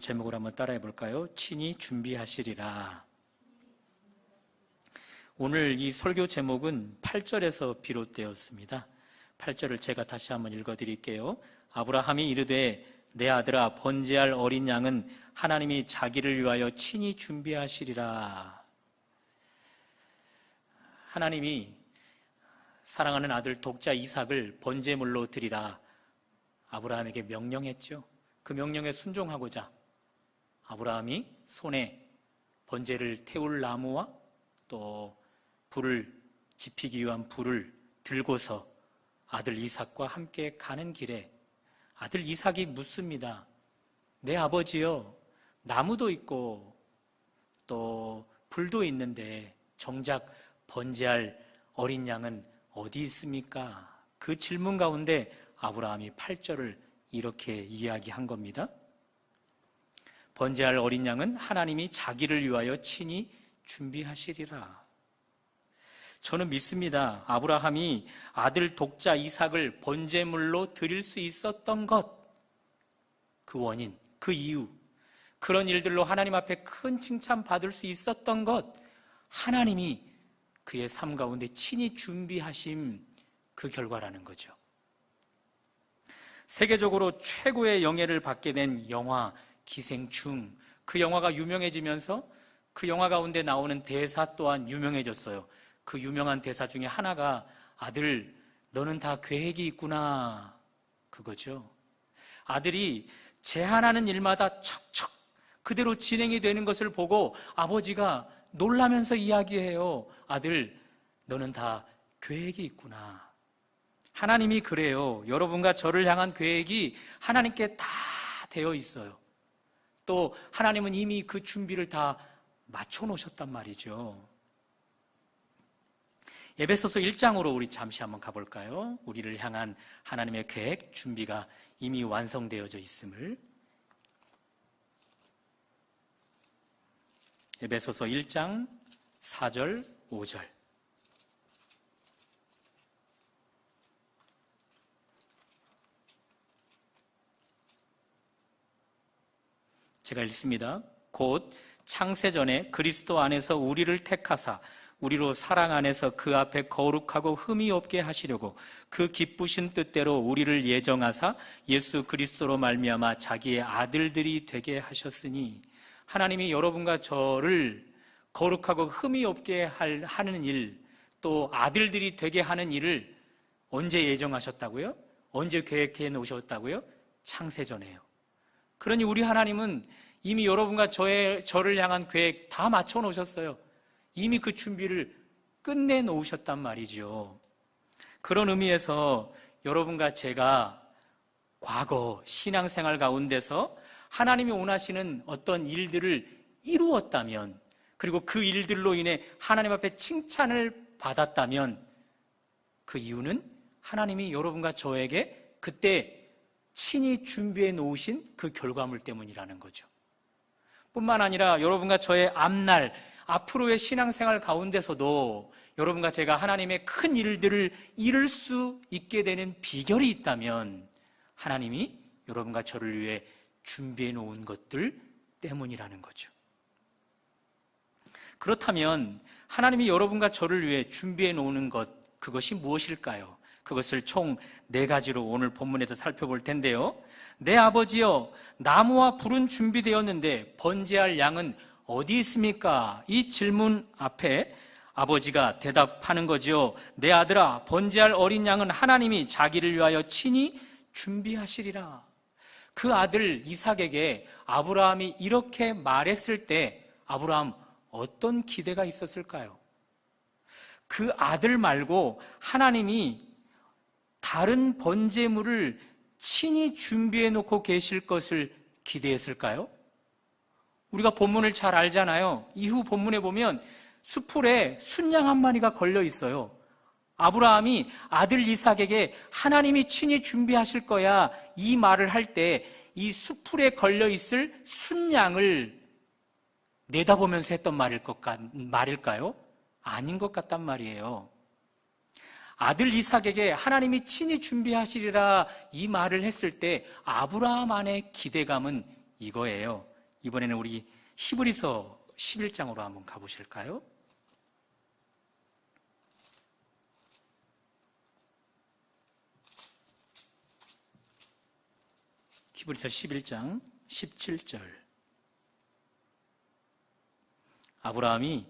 제목을 한번 따라해 볼까요? 친히 준비하시리라. 오늘 이 설교 제목은 8절에서 비롯되었습니다. 8절을 제가 다시 한번 읽어드릴게요. 아브라함이 이르되 내 아들아 번제할 어린 양은 하나님이 자기를 위하여 친히 준비하시리라. 하나님이 사랑하는 아들 독자 이삭을 번제물로 드리라 아브라함에게 명령했죠. 그 명령에 순종하고자 아브라함이 손에 번제를 태울 나무와 또 불을 지피기 위한 불을 들고서 아들 이삭과 함께 가는 길에 아들 이삭이 묻습니다. 내 아버지여, 나무도 있고 또 불도 있는데 정작 번제할 어린 양은 어디 있습니까? 그 질문 가운데 아브라함이 8절을 이렇게 이야기한 겁니다. 번제할 어린 양은 하나님이 자기를 위하여 친히 준비하시리라. 저는 믿습니다. 아브라함이 아들 독자 이삭을 번제물로 드릴 수 있었던 것, 그 원인, 그 이유, 그런 일들로 하나님 앞에 큰 칭찬 받을 수 있었던 것, 하나님이 그의 삶 가운데 친히 준비하심, 그 결과라는 거죠. 세계적으로 최고의 영예를 받게 된 영화 기생충, 그 영화가 유명해지면서 그 영화 가운데 나오는 대사 또한 유명해졌어요. 그 유명한 대사 중에 하나가 아들, 너는 다 계획이 있구나, 그거죠. 아들이 제안하는 일마다 척척 그대로 진행이 되는 것을 보고 아버지가 놀라면서 이야기해요. 아들, 너는 다 계획이 있구나. 하나님이 그래요. 여러분과 저를 향한 계획이 하나님께 다 되어 있어요. 또 하나님은 이미 그 준비를 다 맞춰 놓으셨단 말이죠. 에베소서 1장으로 우리 잠시 한번 가볼까요? 우리를 향한 하나님의 계획, 준비가 이미 완성되어져 있음을. 에베소서 1장 4절, 5절. 제가 읽습니다. 곧 창세전에 그리스도 안에서 우리를 택하사 우리로 사랑 안에서 그 앞에 거룩하고 흠이 없게 하시려고 그 기쁘신 뜻대로 우리를 예정하사 예수 그리스도로 말미암아 자기의 아들들이 되게 하셨으니, 하나님이 여러분과 저를 거룩하고 흠이 없게 하는 일, 또 아들들이 되게 하는 일을 언제 예정하셨다고요? 언제 계획해 놓으셨다고요? 창세전에요. 그러니 우리 하나님은 이미 여러분과 저를 향한 계획 다 맞춰 놓으셨어요. 이미 그 준비를 끝내 놓으셨단 말이죠. 그런 의미에서 여러분과 제가 과거 신앙생활 가운데서 하나님이 원하시는 어떤 일들을 이루었다면, 그리고 그 일들로 인해 하나님 앞에 칭찬을 받았다면, 그 이유는 하나님이 여러분과 저에게 그때 친히 준비해 놓으신 그 결과물 때문이라는 거죠. 뿐만 아니라 여러분과 저의 앞날, 앞으로의 신앙생활 가운데서도 여러분과 제가 하나님의 큰 일들을 이룰 수 있게 되는 비결이 있다면 하나님이 여러분과 저를 위해 준비해 놓은 것들 때문이라는 거죠. 그렇다면 하나님이 여러분과 저를 위해 준비해 놓은 것, 그것이 무엇일까요? 그것을 총 4가지로 오늘 본문에서 살펴볼 텐데요. 내 아버지여, 나무와 불은 준비되었는데 번제할 양은 어디 있습니까? 이 질문 앞에 아버지가 대답하는 거죠. 내 아들아, 번제할 어린 양은 하나님이 자기를 위하여 친히 준비하시리라. 그 아들 이삭에게 아브라함이 이렇게 말했을 때 아브라함 어떤 기대가 있었을까요? 그 아들 말고 하나님이 다른 번제물을 친히 준비해 놓고 계실 것을 기대했을까요? 우리가 본문을 잘 알잖아요. 이후 본문에 보면 수풀에 순양 한 마리가 걸려 있어요. 아브라함이 아들 이삭에게 하나님이 친히 준비하실 거야, 이 말을 할 때 이 수풀에 걸려 있을 순양을 내다보면서 했던 말일까요? 아닌 것 같단 말이에요. 아들 이삭에게 하나님이 친히 준비하시리라 이 말을 했을 때 아브라함 안의 기대감은 이거예요. 이번에는 우리 히브리서 11장으로 한번 가보실까요? 히브리서 11장 17절. 아브라함이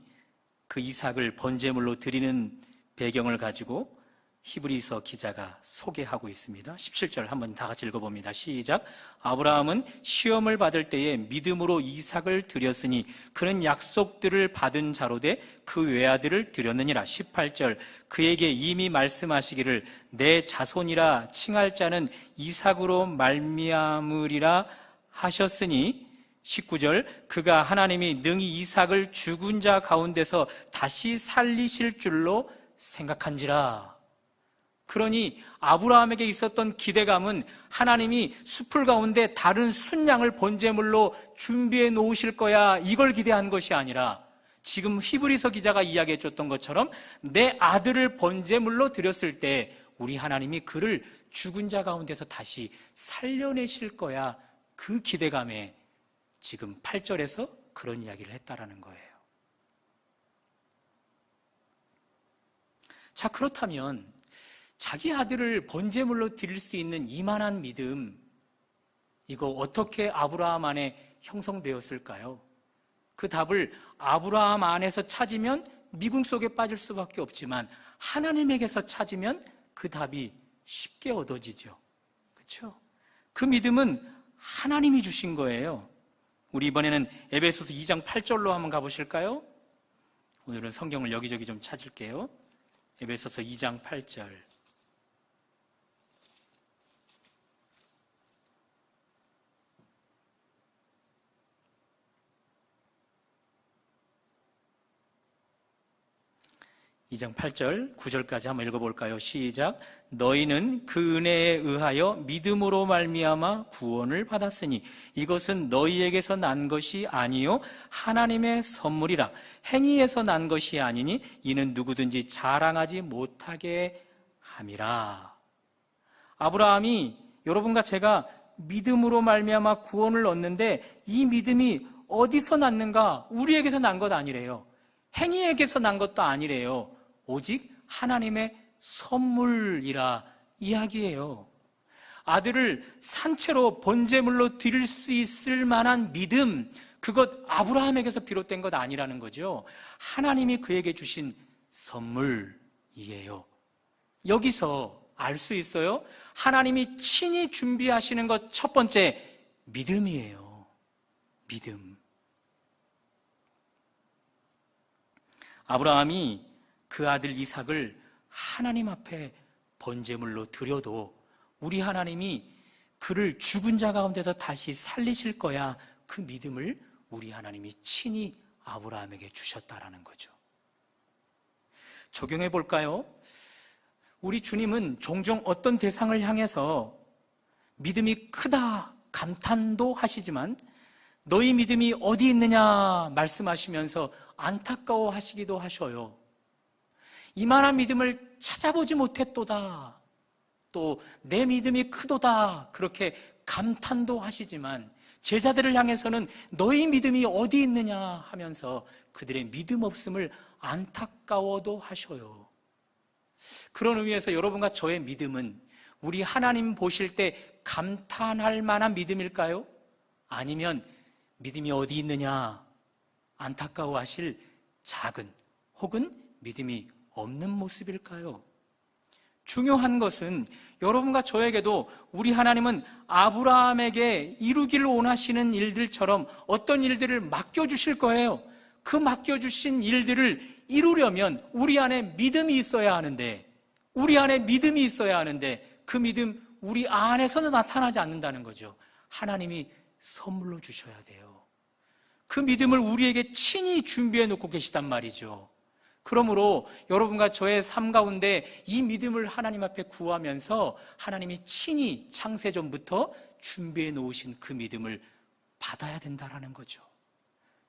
그 이삭을 번제물로 드리는 배경을 가지고 히브리서 기자가 소개하고 있습니다. 17절 한번 다 같이 읽어봅니다. 시작. 아브라함은 시험을 받을 때에 믿음으로 이삭을 드렸으니 그는 약속들을 받은 자로 돼 그 외아들을 드렸느니라. 18절. 그에게 이미 말씀하시기를 내 자손이라 칭할 자는 이삭으로 말미암으리라 하셨으니 19절. 그가 하나님이 능히 이삭을 죽은 자 가운데서 다시 살리실 줄로 생각한지라. 그러니 아브라함에게 있었던 기대감은 하나님이 숲을 가운데 다른 순양을 번제물로 준비해 놓으실 거야, 이걸 기대한 것이 아니라 지금 히브리서 기자가 이야기해 줬던 것처럼 내 아들을 번제물로 드렸을 때 우리 하나님이 그를 죽은 자 가운데서 다시 살려내실 거야, 그 기대감에 지금 8절에서 그런 이야기를 했다라는 거예요. 자, 그렇다면 자기 아들을 번제물로 드릴 수 있는 이만한 믿음, 이거 어떻게 아브라함 안에 형성되었을까요? 그 답을 아브라함 안에서 찾으면 미궁 속에 빠질 수밖에 없지만 하나님에게서 찾으면 그 답이 쉽게 얻어지죠. 그렇죠? 그 믿음은 하나님이 주신 거예요. 우리 이번에는 에베소서 2장 8절로 한번 가보실까요? 오늘은 성경을 여기저기 좀 찾을게요. 에베소서 2장 8절. 이 장 8절, 9절까지 한번 읽어볼까요? 시작. 너희는 그 은혜에 의하여 믿음으로 말미암아 구원을 받았으니 이것은 너희에게서 난 것이 아니요 하나님의 선물이라. 행위에서 난 것이 아니니 이는 누구든지 자랑하지 못하게 함이라. 아브라함이 여러분과 제가 믿음으로 말미암아 구원을 얻는데 이 믿음이 어디서 났는가? 우리에게서 난 것 아니래요. 행위에게서 난 것도 아니래요. 오직 하나님의 선물이라 이야기해요. 아들을 산채로 번제물로 드릴 수 있을 만한 믿음, 그것 아브라함에게서 비롯된 것 아니라는 거죠. 하나님이 그에게 주신 선물이에요. 여기서 알 수 있어요. 하나님이 친히 준비하시는 것 첫 번째, 믿음이에요. 믿음. 아브라함이 그 아들 이삭을 하나님 앞에 번제물로 드려도 우리 하나님이 그를 죽은 자 가운데서 다시 살리실 거야, 그 믿음을 우리 하나님이 친히 아브라함에게 주셨다라는 거죠. 적용해 볼까요? 우리 주님은 종종 어떤 대상을 향해서 믿음이 크다 감탄도 하시지만 너희 믿음이 어디 있느냐 말씀하시면서 안타까워 하시기도 하셔요. 이만한 믿음을 찾아보지 못했도다, 또 내 믿음이 크도다, 그렇게 감탄도 하시지만 제자들을 향해서는 너희 믿음이 어디 있느냐 하면서 그들의 믿음 없음을 안타까워도 하셔요. 그런 의미에서 여러분과 저의 믿음은 우리 하나님 보실 때 감탄할 만한 믿음일까요? 아니면 믿음이 어디 있느냐 안타까워하실 작은 혹은 믿음이 없는 모습일까요? 중요한 것은 여러분과 저에게도 우리 하나님은 아브라함에게 이루기를 원하시는 일들처럼 어떤 일들을 맡겨주실 거예요. 그 맡겨주신 일들을 이루려면 우리 안에 믿음이 있어야 하는데, 우리 안에 믿음이 있어야 하는데 그 믿음 우리 안에서는 나타나지 않는다는 거죠. 하나님이 선물로 주셔야 돼요. 그 믿음을 우리에게 친히 준비해 놓고 계시단 말이죠. 그러므로 여러분과 저의 삶 가운데 이 믿음을 하나님 앞에 구하면서 하나님이 친히 창세전부터 준비해 놓으신 그 믿음을 받아야 된다는 거죠.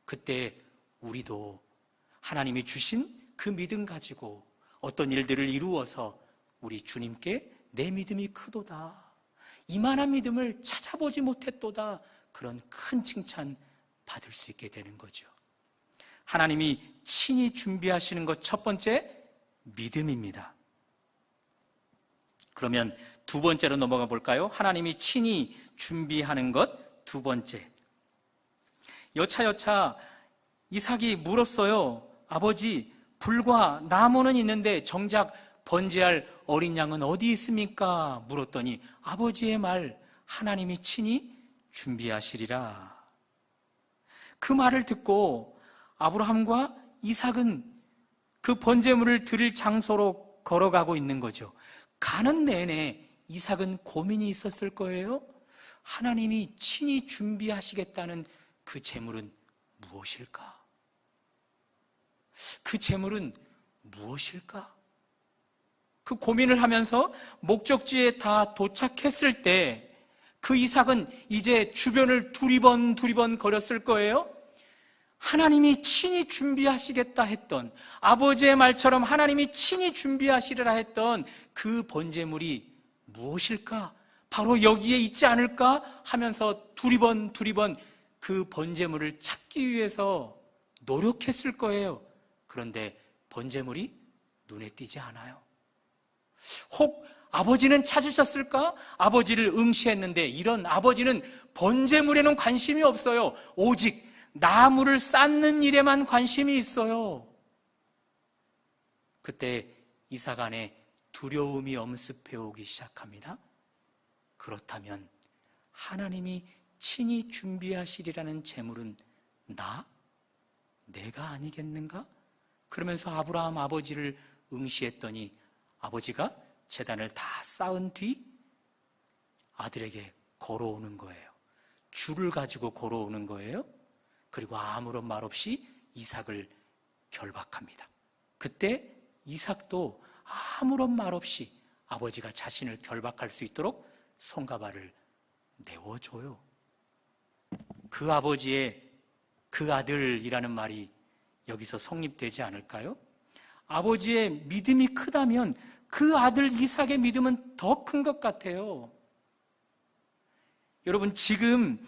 그때 우리도 하나님이 주신 그 믿음 가지고 어떤 일들을 이루어서 우리 주님께 내 믿음이 크도다, 이만한 믿음을 찾아보지 못했도다, 그런 큰 칭찬 받을 수 있게 되는 거죠. 하나님이 친히 준비하시는 것 첫 번째, 믿음입니다. 그러면 두 번째로 넘어가 볼까요? 하나님이 친히 준비하는 것 두 번째. 여차여차 이삭이 물었어요. 아버지, 불과 나무는 있는데 정작 번제할 어린 양은 어디 있습니까? 물었더니 아버지의 말, 하나님이 친히 준비하시리라. 그 말을 듣고 아브라함과 이삭은 그 번제물을 드릴 장소로 걸어가고 있는 거죠. 가는 내내 이삭은 고민이 있었을 거예요. 하나님이 친히 준비하시겠다는 그 제물은 무엇일까? 그 제물은 무엇일까? 그 고민을 하면서 목적지에 다 도착했을 때 그 이삭은 이제 주변을 두리번 거렸을 거예요. 하나님이 친히 준비하시겠다 했던, 아버지의 말처럼 하나님이 친히 준비하시리라 했던 그 번제물이 무엇일까? 바로 여기에 있지 않을까? 하면서 두리번 그 번제물을 찾기 위해서 노력했을 거예요. 그런데 번제물이 눈에 띄지 않아요. 혹 아버지는 찾으셨을까? 아버지를 응시했는데 이런 아버지는 번제물에는 관심이 없어요. 오직 나무를 쌓는 일에만 관심이 있어요. 그때 이삭 안에 두려움이 엄습해 오기 시작합니다. 그렇다면 하나님이 친히 준비하시리라는 제물은 내가 아니겠는가? 그러면서 아브라함 아버지를 응시했더니 아버지가 제단을 다 쌓은 뒤 아들에게 걸어오는 거예요. 줄을 가지고 걸어오는 거예요. 그리고 아무런 말 없이 이삭을 결박합니다. 그때 이삭도 아무런 말 없이 아버지가 자신을 결박할 수 있도록 손가발을 내워줘요. 그 아버지의 그 아들이라는 말이 여기서 성립되지 않을까요? 아버지의 믿음이 크다면 그 아들 이삭의 믿음은 더 큰 것 같아요. 여러분, 지금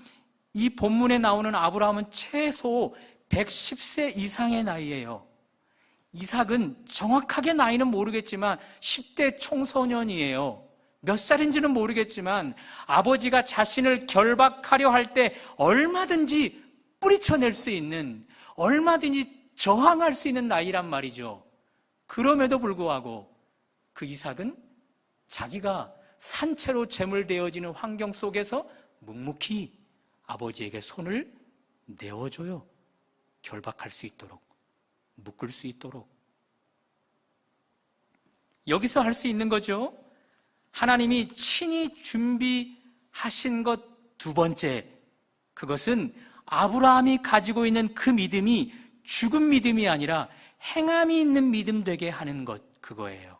이 본문에 나오는 아브라함은 최소 110세 이상의 나이예요. 이삭은 정확하게 나이는 모르겠지만 10대 청소년이에요. 몇 살인지는 모르겠지만 아버지가 자신을 결박하려 할 때 얼마든지 뿌리쳐낼 수 있는, 얼마든지 저항할 수 있는 나이란 말이죠. 그럼에도 불구하고 그 이삭은 자기가 산채로 재물되어지는 환경 속에서 묵묵히 아버지에게 손을 내어줘요. 결박할 수 있도록, 묶을 수 있도록. 여기서 할 수 있는 거죠. 하나님이 친히 준비하신 것 두 번째, 그것은 아브라함이 가지고 있는 그 믿음이 죽은 믿음이 아니라 행함이 있는 믿음 되게 하는 것, 그거예요.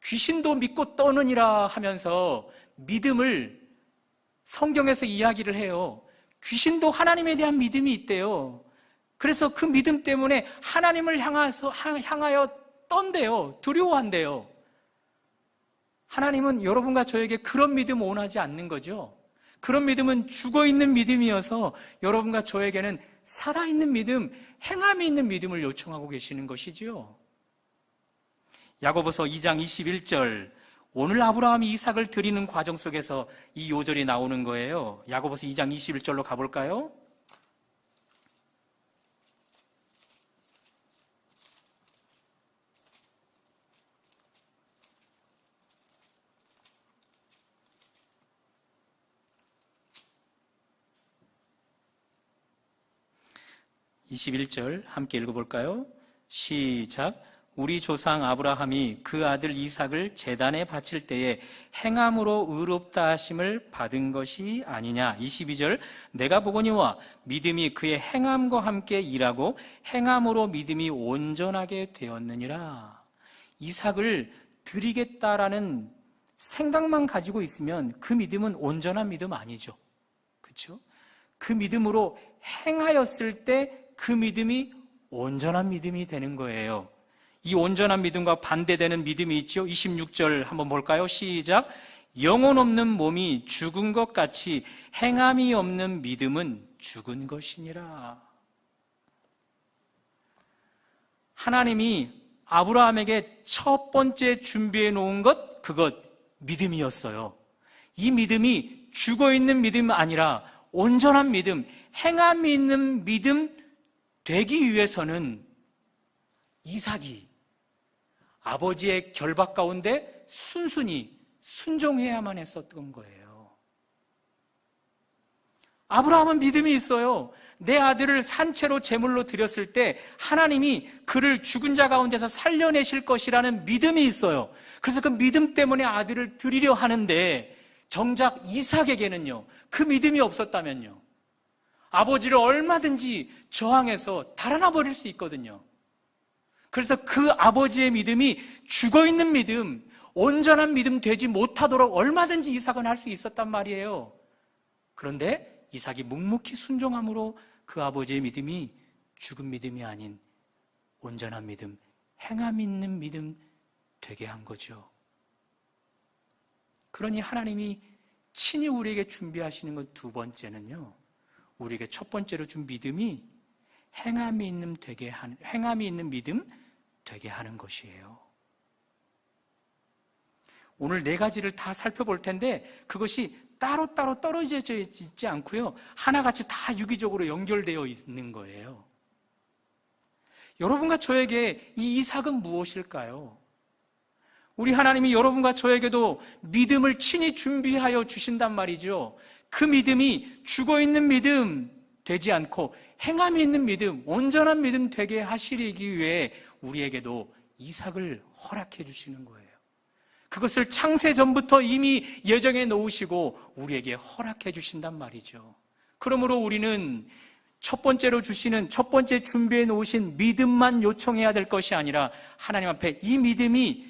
귀신도 믿고 떠느니라 하면서 믿음을 성경에서 이야기를 해요. 귀신도 하나님에 대한 믿음이 있대요. 그래서 그 믿음 때문에 하나님을 향하여 떤대요. 두려워한대요. 하나님은 여러분과 저에게 그런 믿음 원하지 않는 거죠. 그런 믿음은 죽어있는 믿음이어서 여러분과 저에게는 살아있는 믿음, 행함이 있는 믿음을 요청하고 계시는 것이죠. 야고보서 2장 21절, 오늘 아브라함이 이삭을 드리는 과정 속에서 이 요절이 나오는 거예요. 야고보서 2장 21절로 가볼까요? (21절) 함께 읽어볼까요? 시작. 우리 조상 아브라함이 그 아들 이삭을 제단에 바칠 때에 행함으로 의롭다 하심을 받은 것이 아니냐. 22절, 내가 보거니와 믿음이 그의 행함과 함께 일하고 행함으로 믿음이 온전하게 되었느니라. 이삭을 드리겠다라는 생각만 가지고 있으면 그 믿음은 온전한 믿음 아니죠. 그렇죠? 그 믿음으로 행하였을 때 그 믿음이 온전한 믿음이 되는 거예요. 이 온전한 믿음과 반대되는 믿음이 있죠. 26절 한번 볼까요? 시작. 영혼 없는 몸이 죽은 것 같이 행함이 없는 믿음은 죽은 것이니라. 하나님이 아브라함에게 첫 번째 준비해 놓은 것, 그것 믿음이었어요. 이 믿음이 죽어있는 믿음이 아니라 온전한 믿음, 행함이 있는 믿음 되기 위해서는 이삭이 아버지의 결박 가운데 순순히 순종해야만 했었던 거예요. 아브라함은 믿음이 있어요. 내 아들을 산채로 제물로 드렸을 때 하나님이 그를 죽은 자 가운데서 살려내실 것이라는 믿음이 있어요. 그래서 그 믿음 때문에 아들을 드리려 하는데 정작 이삭에게는요, 그 믿음이 없었다면요, 아버지를 얼마든지 저항해서 달아나 버릴 수 있거든요. 그래서 그 아버지의 믿음이 죽어있는 믿음, 온전한 믿음 되지 못하도록 얼마든지 이삭은 할 수 있었단 말이에요. 그런데 이삭이 묵묵히 순종함으로 그 아버지의 믿음이 죽은 믿음이 아닌 온전한 믿음, 행함 있는 믿음 되게 한 거죠. 그러니 하나님이 친히 우리에게 준비하시는 것 두 번째는요, 우리에게 첫 번째로 준 믿음이 행함이 있는 믿음 되게 하는 것이에요. 오늘 네 가지를 다 살펴볼 텐데 그것이 따로따로 떨어져 있지 않고요, 하나같이 다 유기적으로 연결되어 있는 거예요. 여러분과 저에게 이 이삭은 무엇일까요? 우리 하나님이 여러분과 저에게도 믿음을 친히 준비하여 주신단 말이죠. 그 믿음이 죽어있는 믿음 되지 않고 행함이 있는 믿음, 온전한 믿음 되게 하시기 위해 우리에게도 이삭을 허락해 주시는 거예요. 그것을 창세 전부터 이미 예정해 놓으시고 우리에게 허락해 주신단 말이죠. 그러므로 우리는 첫 번째로 주시는, 첫 번째 준비해 놓으신 믿음만 요청해야 될 것이 아니라 하나님 앞에 이 믿음이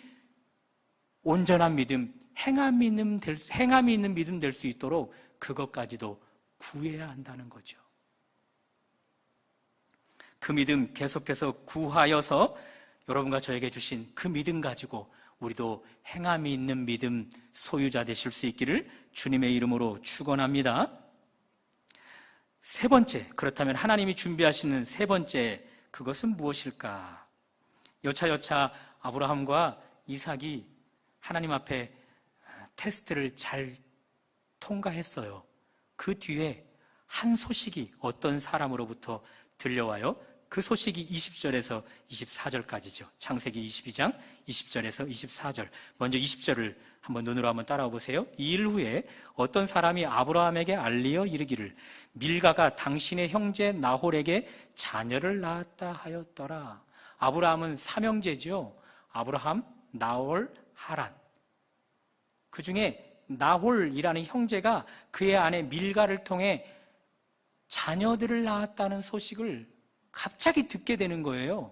온전한 믿음, 행함이 있는 믿음 될 수 있도록 그것까지도 구해야 한다는 거죠. 그 믿음 계속해서 구하여서 여러분과 저에게 주신 그 믿음 가지고 우리도 행함이 있는 믿음 소유자 되실 수 있기를 주님의 이름으로 축원합니다. 세 번째, 그렇다면 하나님이 준비하시는 세 번째, 그것은 무엇일까? 여차여차 아브라함과 이삭이 하나님 앞에 테스트를 잘 통과했어요. 그 뒤에 한 소식이 어떤 사람으로부터 들려와요. 그 소식이 20절에서 24절까지죠. 창세기 22장 20절에서 24절. 먼저 20절을 눈으로 한번 따라와 보세요. 이 일 후에 어떤 사람이 아브라함에게 알리어 이르기를 밀가가 당신의 형제 나홀에게 자녀를 낳았다 하였더라. 아브라함은 삼형제죠. 아브라함, 나홀, 하란. 그 중에 나홀이라는 형제가 그의 아내 밀가를 통해 자녀들을 낳았다는 소식을 갑자기 듣게 되는 거예요.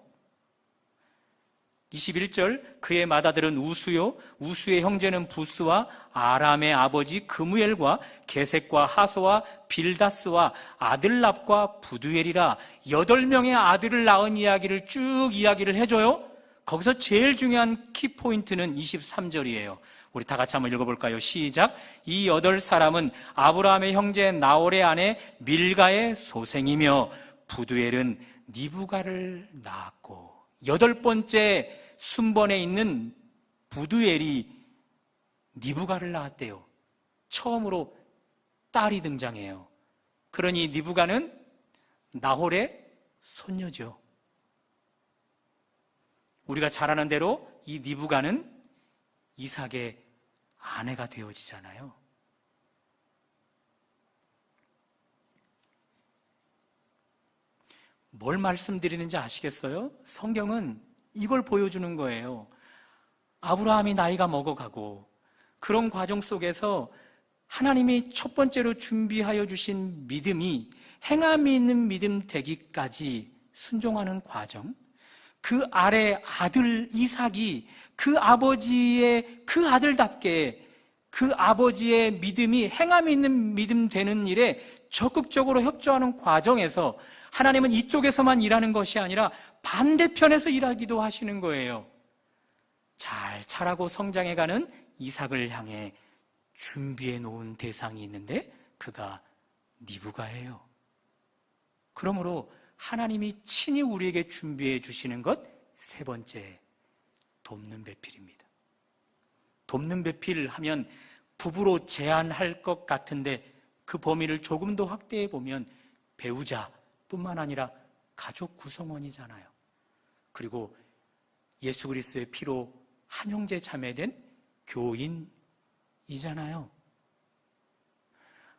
21절, 그의 맏아들은 우수요, 우수의 형제는 부스와 아람의 아버지 그무엘과 게색과 하소와 빌다스와 아들랍과 부두엘이라 8명의 아들을 낳은 이야기를 쭉 이야기를 해줘요. 거기서 제일 중요한 키포인트는 23절이에요. 우리 다 같이 한번 읽어볼까요? 시작. 이 8사람은 아브라함의 형제 나홀의 아내 밀가의 소생이며 부두엘은 니부가를 낳았고, 8번째 순번에 있는 부두엘이 니부가를 낳았대요. 처음으로 딸이 등장해요. 그러니 니부가는 나홀의 손녀죠. 우리가 잘 아는 대로 이 니부가는 이삭의 아내가 되어지잖아요. 뭘 말씀드리는지 아시겠어요? 성경은 이걸 보여주는 거예요. 아브라함이 나이가 먹어가고 그런 과정 속에서 하나님이 첫 번째로 준비하여 주신 믿음이 행함이 있는 믿음 되기까지 순종하는 과정, 그 아래 아들 이삭이 그 아버지의 그 아들답게 그 아버지의 믿음이 행함이 있는 믿음 되는 일에 적극적으로 협조하는 과정에서 하나님은 이쪽에서만 일하는 것이 아니라 반대편에서 일하기도 하시는 거예요. 잘 자라고 성장해가는 이삭을 향해 준비해 놓은 대상이 있는데 그가 니부가예요. 그러므로 하나님이 친히 우리에게 준비해 주시는 것 세 번째, 돕는 배필입니다. 돕는 배필 하면 부부로 제한할 것 같은데 그 범위를 조금 더 확대해 보면 배우자뿐만 아니라 가족 구성원이잖아요. 그리고 예수 그리스도의 피로 한 형제 자매된 교인이잖아요.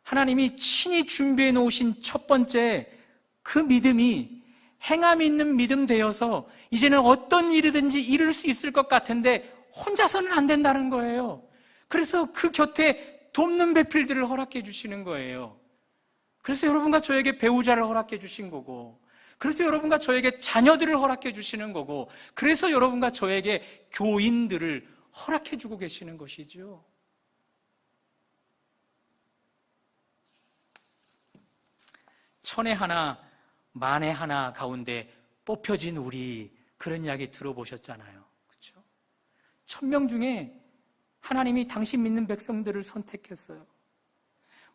하나님이 친히 준비해 놓으신 첫 번째 그 믿음이 행함 있는 믿음 되어서 이제는 어떤 일이든지 이룰 수 있을 것 같은데 혼자서는 안 된다는 거예요. 그래서 그 곁에 돕는 배필들을 허락해 주시는 거예요. 그래서 여러분과 저에게 배우자를 허락해 주신 거고, 그래서 여러분과 저에게 자녀들을 허락해 주시는 거고, 그래서 여러분과 저에게 교인들을 허락해 주고 계시는 것이죠. 천에 하나, 만에 하나 가운데 뽑혀진 우리, 그런 이야기 들어보셨잖아요. 그렇죠? 1000명 중에 하나님이 당신 믿는 백성들을 선택했어요.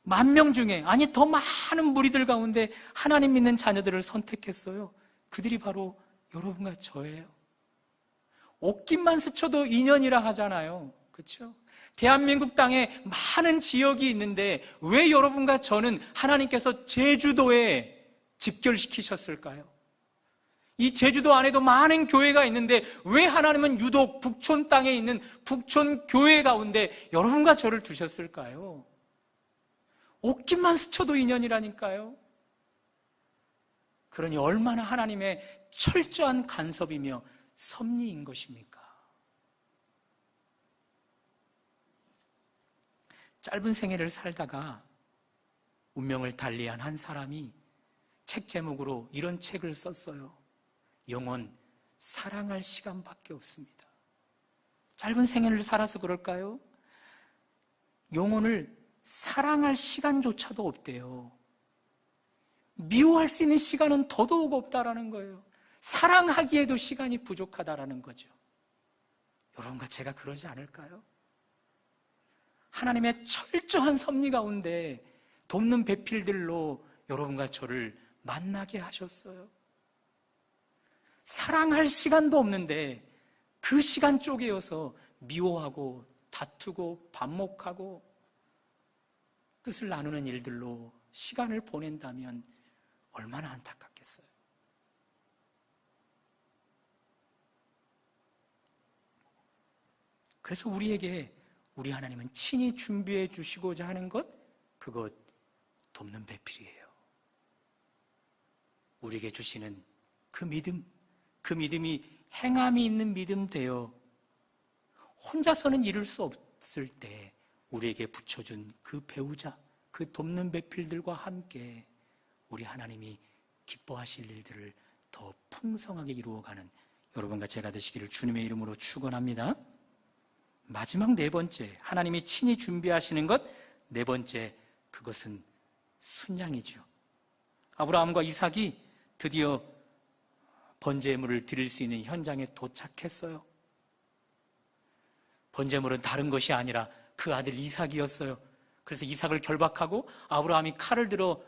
10,000명 중에, 아니 더 많은 무리들 가운데 하나님 믿는 자녀들을 선택했어요. 그들이 바로 여러분과 저예요. 옷깃만 스쳐도 인연이라 하잖아요. 그렇죠? 대한민국 땅에 많은 지역이 있는데 왜 여러분과 저는 하나님께서 제주도에 집결시키셨을까요? 이 제주도 안에도 많은 교회가 있는데 왜 하나님은 유독 북촌 땅에 있는 북촌 교회 가운데 여러분과 저를 두셨을까요? 옷깃만 스쳐도 인연이라니까요. 그러니 얼마나 하나님의 철저한 간섭이며 섭리인 것입니까? 짧은 생애를 살다가 운명을 달리한 한 사람이 책 제목으로 이런 책을 썼어요. 영원 사랑할 시간밖에 없습니다. 짧은 생애를 살아서 그럴까요? 영혼을 사랑할 시간조차도 없대요. 미워할 수 있는 시간은 더더욱 없다라는 거예요. 사랑하기에도 시간이 부족하다라는 거죠. 여러분과 제가 그러지 않을까요? 하나님의 철저한 섭리 가운데 돕는 배필들로 여러분과 저를 만나게 하셨어요. 사랑할 시간도 없는데 그 시간 쪼개어서 미워하고 다투고 반목하고 뜻을 나누는 일들로 시간을 보낸다면 얼마나 안타깝겠어요. 그래서 우리에게 우리 하나님은 친히 준비해 주시고자 하는 것, 그것 돕는 배필이에요. 우리에게 주시는 그 믿음, 그 믿음이 행함이 있는 믿음 되어 혼자서는 이룰 수 없을 때 우리에게 붙여준 그 배우자, 그 돕는 배필들과 함께 우리 하나님이 기뻐하실 일들을 더 풍성하게 이루어가는 여러분과 제가 되시기를 주님의 이름으로 축원합니다. 마지막 네 번째, 하나님이 친히 준비하시는 것 네 번째, 그것은 순양이죠. 아브라함과 이삭이 드디어 번제물을 드릴 수 있는 현장에 도착했어요. 번제물은 다른 것이 아니라 그 아들 이삭이었어요. 그래서 이삭을 결박하고 아브라함이 칼을 들어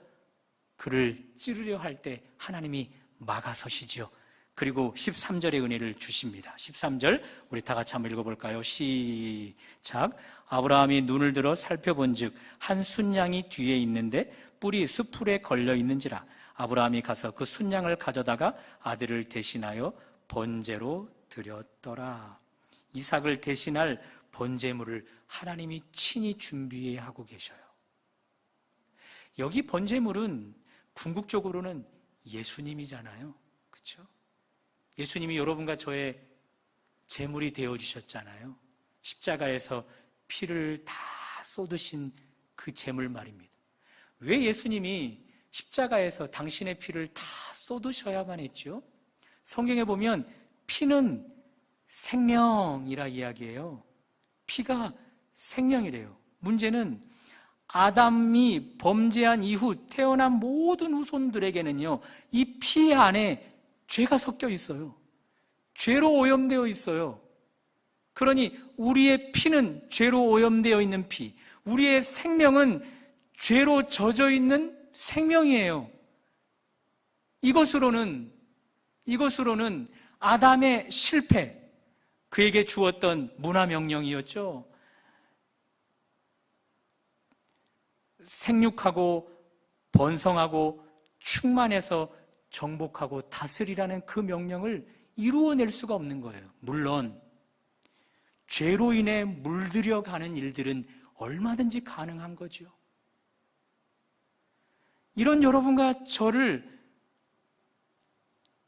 그를 찌르려 할 때 하나님이 막아서시죠. 그리고 13절의 은혜를 주십니다. 13절 우리 다 같이 한번 읽어볼까요? 시작. 아브라함이 눈을 들어 살펴본즉 한 순양이 뒤에 있는데 뿔이 수풀에 걸려 있는지라. 아브라함이 가서 그 순양을 가져다가 아들을 대신하여 번제로 드렸더라. 이삭을 대신할 번제물을 하나님이 친히 준비하고 계셔요. 여기 번제물은 궁극적으로는 예수님이잖아요. 그렇죠? 예수님이 여러분과 저의 제물이 되어주셨잖아요. 십자가에서 피를 다 쏟으신 그 제물 말입니다. 왜 예수님이 십자가에서 당신의 피를 다 쏟으셔야만 했죠? 성경에 보면 피는 생명이라 이야기해요. 피가 생명이래요. 문제는 아담이 범죄한 이후 태어난 모든 후손들에게는요, 이 피 안에 죄가 섞여 있어요. 죄로 오염되어 있어요. 그러니 우리의 피는 죄로 오염되어 있는 피, 우리의 생명은 죄로 젖어 있는 생명이에요. 이것으로는 아담의 실패, 그에게 주었던 문화명령이었죠. 생육하고 번성하고 충만해서 정복하고 다스리라는 그 명령을 이루어낼 수가 없는 거예요. 물론 죄로 인해 물들여가는 일들은 얼마든지 가능한 거죠. 이런 여러분과 저를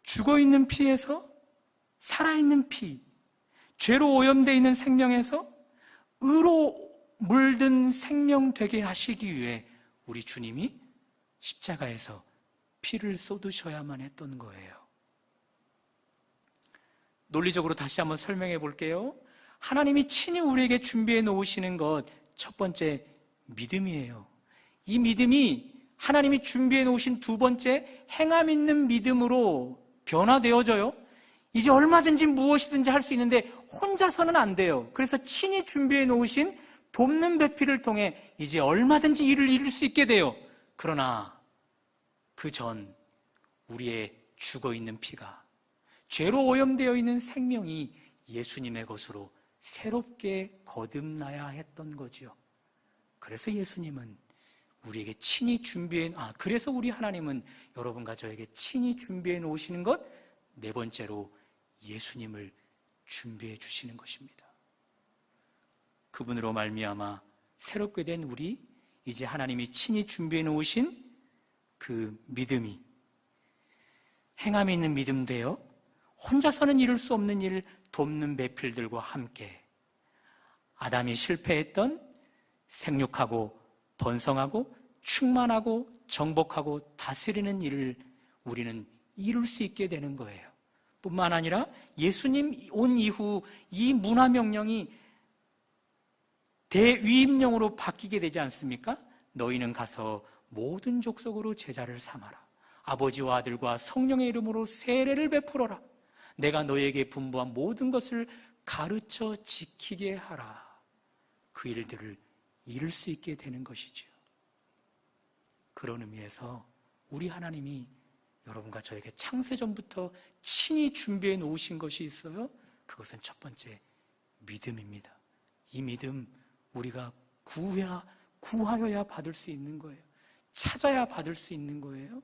죽어있는 피에서 살아있는 피, 죄로 오염되어 있는 생명에서 의로 물든 생명 되게 하시기 위해 우리 주님이 십자가에서 피를 쏟으셔야만 했던 거예요. 논리적으로 다시 한번 설명해 볼게요. 하나님이 친히 우리에게 준비해 놓으시는 것, 첫 번째 믿음이에요. 이 믿음이 하나님이 준비해 놓으신 두 번째 행함 있는 믿음으로 변화되어져요. 이제 얼마든지 무엇이든지 할 수 있는데 혼자서는 안 돼요. 그래서 친히 준비해 놓으신 돕는 배필을 통해 이제 얼마든지 일을 이룰 수 있게 돼요. 그러나 그 전 우리의 죽어있는 피가, 죄로 오염되어 있는 생명이 예수님의 것으로 새롭게 거듭나야 했던 거지요. 그래서 예수님은 우리에게 친히 그래서 우리 하나님은 여러분과 저에게 친히 준비해 놓으시는 것, 네 번째로 예수님을 준비해 주시는 것입니다. 그분으로 말미암아 새롭게 된 우리, 이제 하나님이 친히 준비해 놓으신 그 믿음이 행함이 있는 믿음 되어 혼자서는 이룰 수 없는 일을 돕는 배필들과 함께 아담이 실패했던 생육하고 번성하고 충만하고 정복하고 다스리는 일을 우리는 이룰 수 있게 되는 거예요. 뿐만 아니라 예수님 온 이후 이 문화명령이 대위임령으로 바뀌게 되지 않습니까? 너희는 가서 모든 족속으로 제자를 삼아라. 아버지와 아들과 성령의 이름으로 세례를 베풀어라. 내가 너희에게 분부한 모든 것을 가르쳐 지키게 하라. 그 일들을 이룰 수 있게 되는 것이지요. 그런 의미에서 우리 하나님이 여러분과 저에게 창세전부터 친히 준비해 놓으신 것이 있어요. 그것은 첫 번째 믿음입니다. 이 믿음 우리가 구하여야 받을 수 있는 거예요. 찾아야 받을 수 있는 거예요.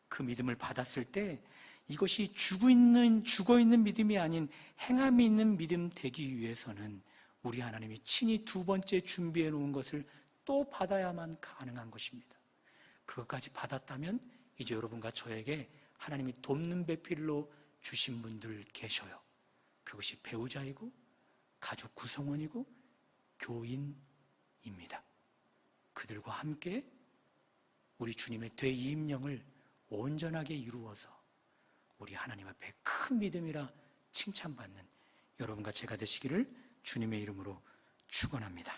그 믿음을 받았을 때 이것이 죽어있는 믿음이 아닌 행함이 있는 믿음 되기 위해서는 우리 하나님이 친히 두 번째 준비해 놓은 것을 또 받아야만 가능한 것입니다. 그것까지 받았다면 이제 여러분과 저에게 하나님이 돕는 배필로 주신 분들 계셔요. 그것이 배우자이고 가족 구성원이고 교인입니다. 그들과 함께 우리 주님의 대이임령을 온전하게 이루어서 우리 하나님 앞에 큰 믿음이라 칭찬받는 여러분과 제가 되시기를 주님의 이름으로 축원합니다.